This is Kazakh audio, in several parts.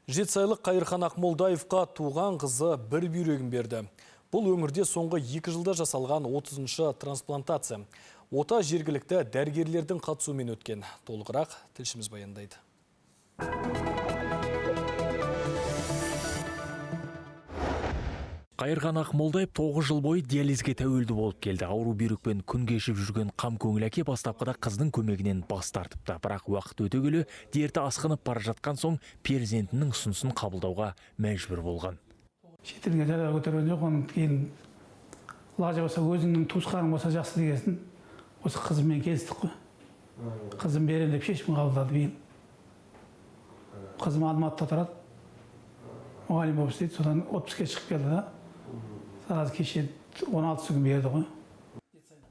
Жетісайлық Қайырхан Ақмолдаевқа туған қызы бір бүйрегін берді. Бұл өңірде соңғы 2 жылда жасалған 30-шы трансплантация. Ота жергілікті дәрігерлердің қатысуымен өткен. Толығырақ тілшіміз баяндайды. Қайырхан Ақмолдаев 9 жыл бойы диализге тәуелді болып келді. Ауру бүйрекпен күн кешіп жүрген қам көңіл әке бастапқыда қыздың көмегінен бас тартыпты. Бірақ уақыт өте келе дерті асқынып бара жатқан соң перзентінің ұсынысын қабылдауға мәжбүр болған. Шетелге жайлар көтерген жоқ, оның кейін лажы болса өзіңнің туысқаның болса жақсы дегесін. Осы қызыммен келістік қой. Қызым берем деп шешім қабылдады биыл. Қызым Алматыда тұрады. Мұғалім болып істейді, содан отпуске шығып келді да. Сразу кеше 16 күн берді ғой.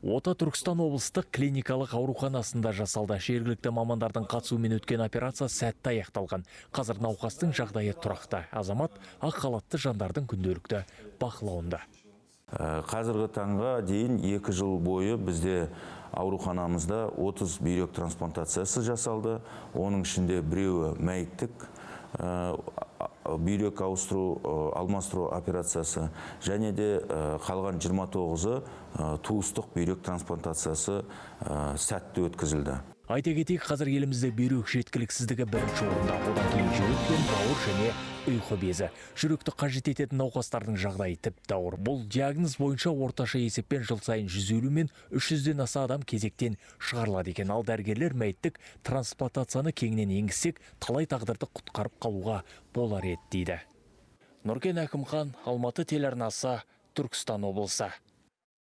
Ота Түркістан облыстық клиникалық ауруханасында жасалды. Жергілікті мамандардың қатысуымен өткен операция сәтті аяқталған. Қазір науқастың жағдайы тұрақты. Азамат ақ халатты жандардың күнделікті бақылауында. Қазіргі таңға дейін 2 жыл бойы бізде ауруханамызда 30 бүйрек трансплантациясы жасалды. Оның ішінде біреуі мәйіттік бүйрек алмастыру операциясы, және де қалған 29-ы туыстық бүйрек трансплантациясы сәтті өткізілді. Айта кетейік, қазір елімізде бүйрек жеткіліксіздігі бірінші орында. Одан кейін жүрек пен бауыр және ұйқы безі. Жүректі қажет ететін науқастардың жағдайы тіпті ауыр. Бұл диагноз бойынша орташа есеппен жыл сайын 150 мен 300-ден аса адам кезектен шығарылады екен. Ал дәрігерлер мәйіттік трансплантацияны кеңінен енгізсек, талай тағдырды құтқарып қалуға болар еді дейді. Нұркен Әкімхан, Алматы телеарнасы, Түркістан облысы.